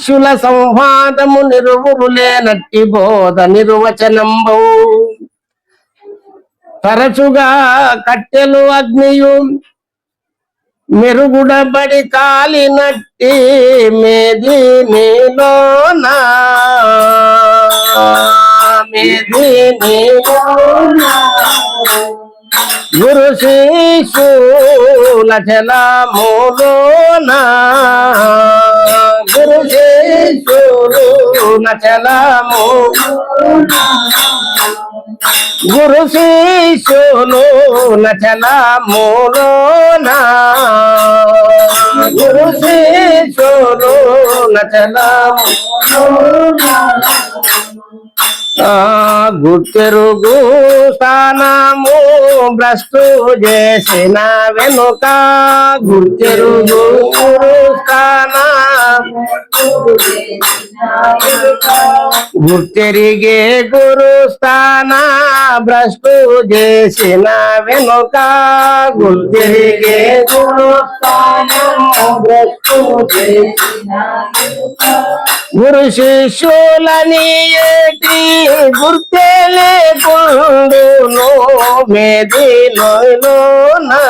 శిష్యుల సంవాదము నిరువురులేనట్టి బోధ నిర్వచనంబు తరచుగా కట్టెలు అగ్నియు మెరుగుడబడి కాలినట్టి మేది నీలోనా మేది నీలోనా గురు శిష్యుల చలములోనా గురు శిష్యుల చలములోనా గురు శిష్యులు నచలములోనా గురు శిష్యులు నచలములోనా గుర్తెరుగు స్థానము భ్రష్టు చేసిన వెనుక గుర్తెరుగు స్థానం గుర్తెరిగే గురు స్థాన భ్రష్టు చేసిన వెనుక గుర్తెరిగే గురు స్థానం భ్రష్టు చేసిన గురు శిష్యులని ఏటి గుర్తే లేకుండును మేదిలోనా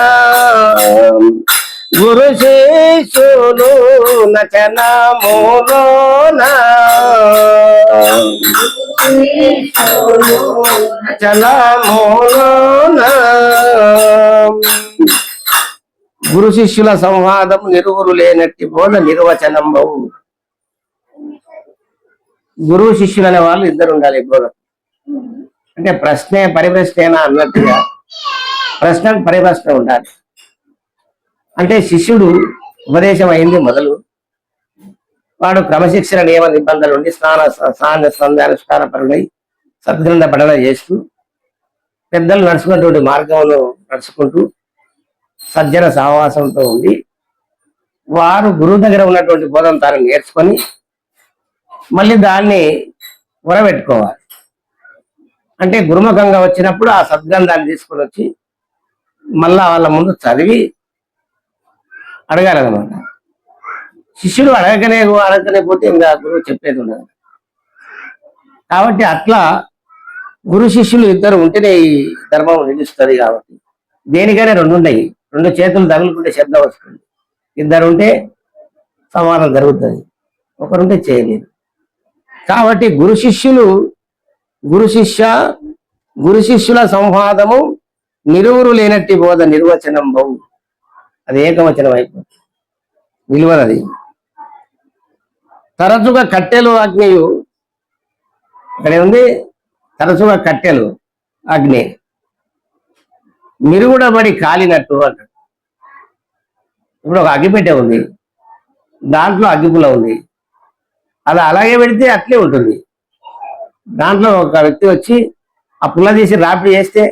గురు శిష్యులు నచనములోనా నచనములోనా గురు శిష్యుల సంవాదం నిరువురు లేనట్టి బోధ నిర్వచనంబవు. గురువు శిష్యులు అనే వాళ్ళు ఇద్దరు ఉండాలి బోధ. అంటే ప్రశ్నే పరిప్రశ్నేనా అన్నట్టుగా ప్రశ్నకు పరిప్రశ్న ఉండాలి. అంటే శిష్యుడు ఉపదేశం అయింది మొదలు, వాడు క్రమశిక్షణ నియమ నిబంధనలు ఉండి స్నాన పరుడై సద్గ్రంథ పఠన చేస్తూ పెద్దలు నడుచుకున్నటువంటి మార్గంలో నడుచుకుంటూ సజ్జన సహవాసంతో ఉండి వారు గురువు దగ్గర ఉన్నటువంటి బోధన తాను నేర్చుకొని మళ్ళీ దాన్ని ఉరబెట్టుకోవాలి. అంటే గురుముఖంగా వచ్చినప్పుడు ఆ సద్గ్రంథాన్ని తీసుకొని వచ్చి మళ్ళా వాళ్ళ ముందు చదివి అడగాలన్నమాట. శిష్యుడు అడగనే పోతే ఇంకా గురువు చెప్పేది ఉండదు. కాబట్టి అట్లా గురు శిష్యులు ఇద్దరు ఉంటేనే ఈ ధర్మం నిలుస్తుంది. కాబట్టి దేనికైనా రెండు ఉన్నాయి. రెండు చేతులు తగులుకుంటే శబ్దం వస్తుంది. ఇద్దరు ఉంటే సంవాదం జరుగుతుంది, ఒకరుంటే చేయలేదు. కాబట్టి గురు శిష్యుల సంవాదము నిరువురు లేనట్టి బోధ నిర్వచనం బహు. అది ఏకవచనం అయిపోతుంది, నిలువదది. తరచుగా కట్టెలు అగ్నియు, ఇక్కడ ఉంది తరచుగా కట్టెలు అగ్ని మిరుగుడబడి కాలినట్టు అంటాడు. ఇప్పుడు ఒక అగ్గిపెట్టె ఉంది, దాంట్లో అగ్గిపుల్ల ఉంది, అలా అలాగే పెడితే అట్లే ఉంటుంది. దాంట్లో ఒక వ్యక్తి వచ్చి ఆ పుల్ల తీసి రాపిడి చేస్తే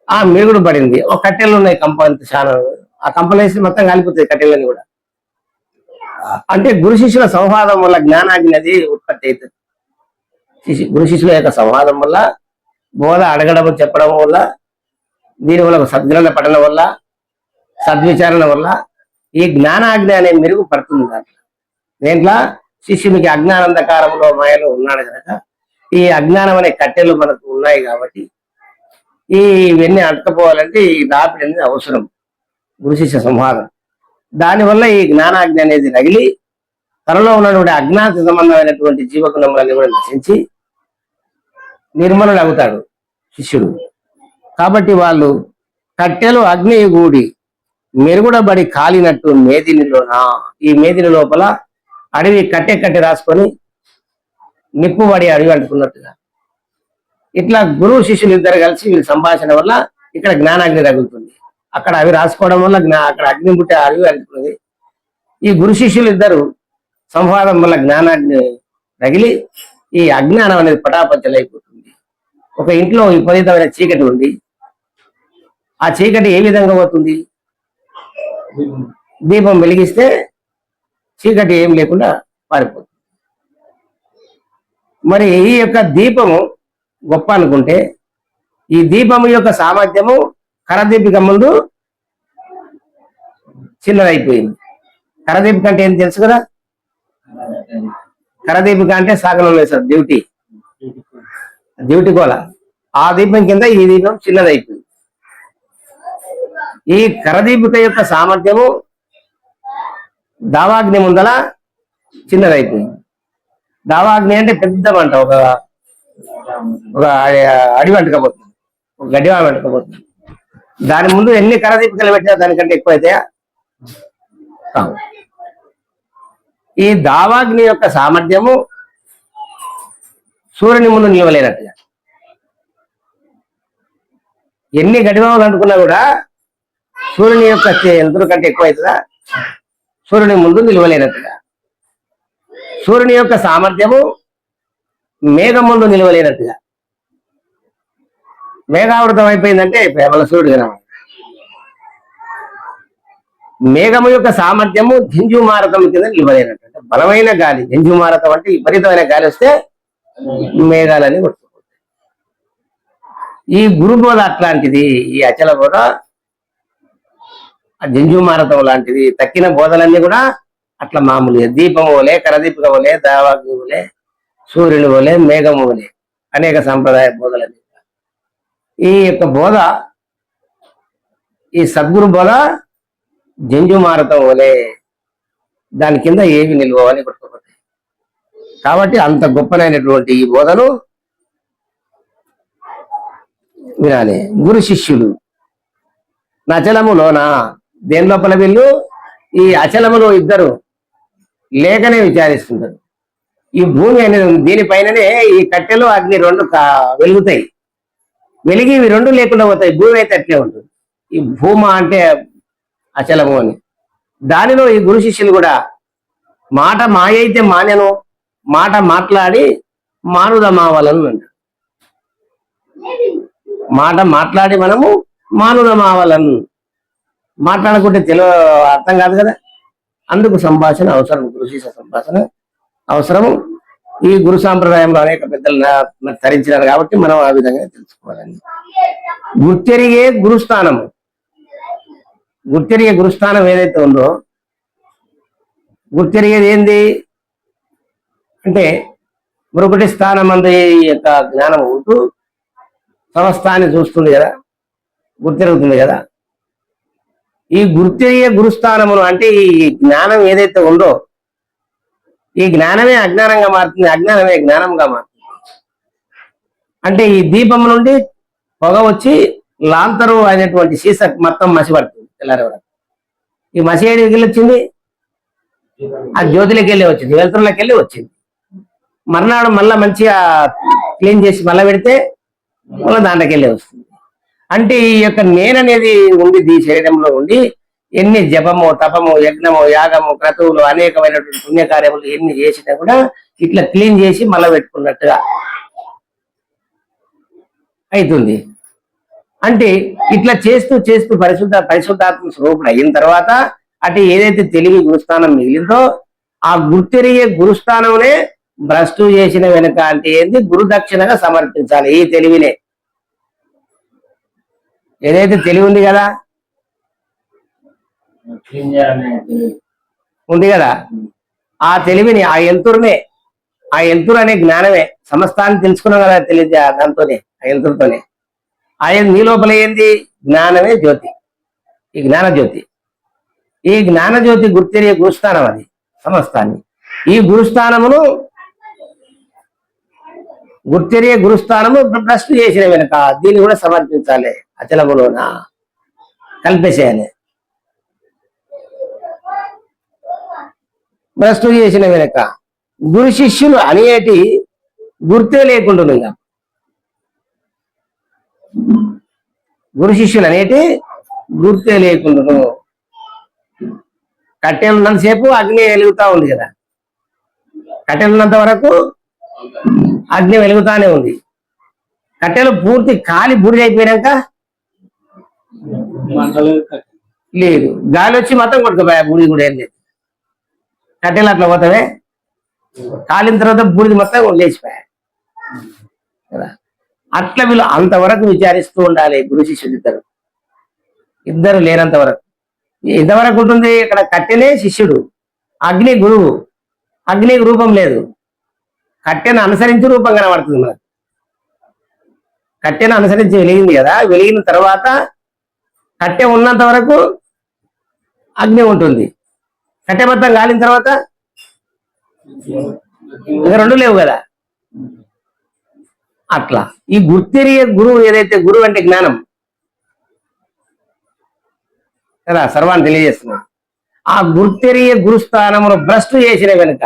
ఆ మిరుగుడు పడింది. ఒక కట్టెలు ఉన్నాయి కంప చాలా, ఆ కంపలు వేసి మొత్తం కాలిపోతుంది కట్టెలని కూడా. అంటే గురు శిష్యుల సంవాదం వల్ల జ్ఞానాగ్ని అది ఉత్పత్తి అవుతుంది. గురు శిష్యుల యొక్క సంవాదం వల్ల, బోధ అడగడం చెప్పడం వల్ల, దీనివల్ల సద్గ్రంథ పఠనం వల్ల, సద్విచారణ వల్ల ఈ జ్ఞానాగ్ని అనే మెరుగు పడుతుంది. దేంట్లో శిష్యునికి అజ్ఞానందకారంలో మాయలో ఉన్నాడు కనుక ఈ అజ్ఞానం అనే కట్టెలు మనకు ఉన్నాయి. కాబట్టి ఇవన్నీ అంటుకపోవాలంటే ఈ రాపిడి అనేది అవసరం, గురు శిష్య సంవాదం. దానివల్ల ఈ జ్ఞానాగ్ని అనేది రగిలి తనలో ఉన్నటువంటి అజ్ఞాత సంబంధమైనటువంటి జీవగుణములన్నీ కూడా నశించి నిర్మలుడు అవుతాడు శిష్యుడు. కాబట్టి వాళ్ళు కట్టెలు అగ్ని గూడి మెరుగుడబడి కాలినట్టు మేదినిలోనా, ఈ మేదిని లోపల అడవి కట్టె రాసుకొని నిప్పుబడి అడవి అంటుకున్నట్టుగా ఇట్లా గురువు శిష్యులు ఇద్దరు కలిసి వీళ్ళ సంభాషణ వల్ల ఇక్కడ జ్ఞానాగ్ని తగులుతుంది. అక్కడ అవి రాసుకోవడం వల్ల అక్కడ అగ్ని పుట్టే అడవి అంటుకున్నది. ఈ గురు శిష్యులు ఇద్దరు సంవాదం వల్ల జ్ఞానాగ్ని తగిలి ఈ అజ్ఞానం అనేది పటాపంచలైపోతుంది. ఒక ఇంట్లో విపరీతమైన చీకటి ఉంది. ఆ చీకటి ఏ విధంగా పోతుంది? దీపం వెలిగిస్తే చీకటి ఏం లేకుండా పారిపోతుంది. మరి ఈ యొక్క దీపము గొప్ప అనుకుంటే ఈ దీపము యొక్క సామర్థ్యము కరదీపిక ముందు చిన్నదైపోయింది. కరదీపిక అంటే ఏం తెలుసు కదా? కరదీపిక అంటే సాగనంలో వేస్తారు డ్యూటీ కోల. ఆ దీపం కింద ఈ దీపం చిన్నదైపోయింది. ఈ కరదీపిక యొక్క సామర్థ్యము దావాగ్ని ముందల చిన్నదైపోయింది. దావాగ్ని అంటే పెద్ద మంట, ఒక అడి వంటకపోతుంది, ఒక గడ్డి వంటకపోతుంది. దాని ముందు ఎన్ని కరదీపికలు పెట్టినా దానికంటే ఎక్కువ అయితే ఈ దావాగ్ని యొక్క సామర్థ్యము సూర్యుని ముందు నిలవలేనట్టుగా. ఎన్ని గడివాములు అనుకున్నా కూడా సూర్యుని యొక్క ఎంతుల కంటే ఎక్కువ అవుతుందా? సూర్యుని ముందు నిలవలేనట్టుగా. సూర్యుని యొక్క సామర్థ్యము మేఘం ముందు నిలవలేనట్టుగా. మేఘావృతం అయిపోయిందంటే మళ్ళీ సూర్యుడు కనబడతాడు. మేఘము యొక్క సామర్థ్యము జింజుమారతం కింద నిలవలేనట్టు. అంటే బలమైన గాలి, జింజుమారతం అంటే విపరీతమైన గాలి వస్తే మేఘాలని కొట్టుకుపోతాయి. ఈ గురుబోధ అట్లాంటిది, ఈ అచల బోధ జింజుమారతం లాంటిది. తక్కిన బోధలన్నీ కూడా అట్లా మామూలు. దీపము వలే, కరదీపిక వలే, దావాగ్ని వలే, సూర్యుని వలే, మేఘము వలే అనేక సంప్రదాయ బోధలన్నీ. ఈ యొక్క బోధ, ఈ సద్గురు బోధ జంజుమారతం వలే, దాని కింద ఏవి నిల్వని కొట్టుకోపోతాయి. కాబట్టి అంత గొప్పనైనటువంటి ఈ బోధను వినాలి. గురు శిష్యుడు అచలములోన దేని లోపల వీళ్ళు ఈ అచలములో ఇద్దరు లేకనే విచారిస్తుంటారు. ఈ భూమి అనేది దీనిపైననే ఈ కట్టెలు అగ్ని రెండు వెలుగుతాయి. వెలిగి ఇవి రెండు లేకుండా పోతాయి. భూమి అయితే అట్లే ఉంటుంది. ఈ భూమ అంటే అచలము అని. దానిలో ఈ గురు శిష్యులు కూడా మాట మాయైతే మానెను, మాట మాట్లాడి మానుదమావలను అంటారు. మాట మాట్లాడి మనము మానుదమావలను. మాట్లాడకుంటే అర్థం కాదు కదా. అందుకు సంభాషణ అవసరం, గురు శిష్య సంభాషణ అవసరము. ఈ గురు సాంప్రదాయంలో అనేక పెద్దలు తరించినారు కాబట్టి మనం ఆ విధంగా తెలుసుకోవాలండి. గుర్తెరిగే గురుస్థానము. గుర్తెరిగే గురుస్థానం ఏదైతే ఉందో, గుర్తెరిగేది ఏంది అంటే మరొకటి స్థానం అందు ఈ యొక్క జ్ఞానం ఉంటూ సమస్తాన్ని చూస్తుంది కదా, గుర్తెరుగుతుంది కదా. ఈ గుర్తెరిగే గురుస్థానమును అంటే ఈ జ్ఞానం ఏదైతే ఉందో, ఈ జ్ఞానమే అజ్ఞానంగా మారుతుంది, అజ్ఞానమే జ్ఞానంగా మారుతుంది. అంటే ఈ దీపం నుండి పొగ వచ్చి లాంతరు అయినటువంటి సీస మొత్తం మసి పడుతుంది తెల్లారి వరకు. ఈ మసి ఏడికి వెళ్ళి వచ్చింది, ఆ జ్యోతిలోకి వెళ్ళి వచ్చింది, వెలుతురులోకి వెళ్ళి వచ్చింది. మర్నాడు మళ్ళా మంచిగా క్లీన్ చేసి మళ్ళా పెడితే మళ్ళీ దాంట్లోకి వెళ్ళి వస్తుంది. అంటే ఈ యొక్క నేననేది ఉండి ఈ శరీరంలో ఉండి ఎన్ని జపము, తపము, యజ్ఞము, యాగము, క్రతువులు, అనేకమైనటువంటి పుణ్యకార్యములు ఎన్ని చేసినా కూడా ఇట్లా క్లీన్ చేసి మళ్ళా పెట్టుకున్నట్టుగా అవుతుంది. అంటే ఇట్లా చేస్తూ చేస్తూ పరిశుద్ధాత్మ స్వరూపుడు అయిన తర్వాత అటు ఏదైతే తెలివి గురుస్థానం మిగిలిందో ఆ గుర్తెరిగే గురుస్థానంనే భ్రష్టు చేసిన వెనుక అంటే ఏంది, గురుదక్షిణగా సమర్పించాలి. ఈ తెలివినే, ఏదైతే తెలివి ఉంది కదా, ఉంది కదా, ఆ తెలివిని, ఆ ఎల్తురునే, ఆ ఎల్తురు అనే జ్ఞానమే సమస్తాన్ని తెలుసుకున్నాం కదా తెలియదు. దాంతోనే, ఆ ఎల్తురుతోనే ఆయన నీ లోపల ఏంది, జ్ఞానమే జ్యోతి. ఈ జ్ఞాన జ్యోతి, ఈ జ్ఞాన జ్యోతి గుర్తెరిగే గురుస్థానం అది సమస్తాన్ని. ఈ గురుస్థానమును గుర్తెరిగే గురుస్థానము భ్రష్టు చేసిన వెనుక దీన్ని కూడా సమర్పించాలి. అచలములోన కల్పేసేయాలి. భ్రష్టు చేసిన వెనుక గురు శిష్యులు అనేటి గుర్తే లేకుండా. ఇంకా గురు శిష్యులు అనేటి గుర్తే లేకుండా. కట్టెలు ఉన్నంతసేపు అగ్ని వెలుగుతా ఉంది కదా, కట్టెలు ఉన్నంత వరకు అగ్ని వెలుగుతానే ఉంది. కట్టెలు పూర్తి కాలి బూడిద అయిపోయినాక లేదు, గాలి వచ్చి మొత్తం కొట్టుకుపోయా, బూడిది కూడా ఏం లేదు. కట్టెలు అట్లా పోతావే, కాలిన తర్వాత బూడిది మొత్తం లేచిపోయా కదా. అట్లా వీళ్ళు అంతవరకు విచారిస్తూ ఉండాలి. గురు శిష్యుడు ఇద్దరు లేనంత వరకు. ఎంతవరకు ఉంటుంది ఇక్కడ, కట్టెలే శిష్యుడు, అగ్ని గురువు, అగ్నికి రూపం లేదు, కట్టెను అనుసరించి రూపం కనబడుతుంది మనకు. కట్టెను అనుసరించి వెలిగింది కదా, వెలిగిన తర్వాత కట్టె ఉన్నంత వరకు అగ్ని ఉంటుంది, కట్టె మొత్తం కాలిన తర్వాత ఇక రెండు లేవు కదా. అట్లా ఈ గుర్తెరిగే గురువు ఏదైతే, గురువు అంటే జ్ఞానం కదా, సర్వాన్ని తెలియజేస్తున్నా. ఆ గుర్తెరిగే గురుస్థానంలో భ్రష్టు చేసిన వెనుక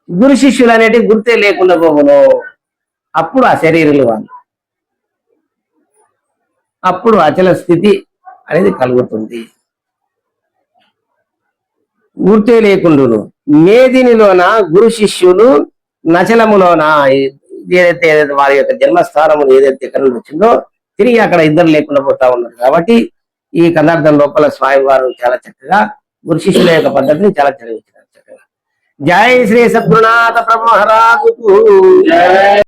గురు శిష్యులు అనేటి గుర్తే లేకుండా పోవును. అప్పుడు ఆ శరీరులు వాళ్ళు, అప్పుడు అచల స్థితి అనేది కలుగుతుంది. గుర్తే లేకుండును. మేదినిలోన గురు శిష్యులు, నచలములోన ఏదైతే వారి యొక్క జన్మస్థానము ఏదైతే ఎక్కడ వచ్చిందో తిరిగి అక్కడ ఇద్దరు లేకుండా పోతా ఉన్నారు. కాబట్టి ఈ కథార్థం లోపల స్వామి వారు చాలా చక్కగా గురు శిష్యుల యొక్క పద్ధతిని చాలా చదివించారు చక్కగా. జై శ్రీ సద్గురునాథ బ్రహ్మరాజుకు.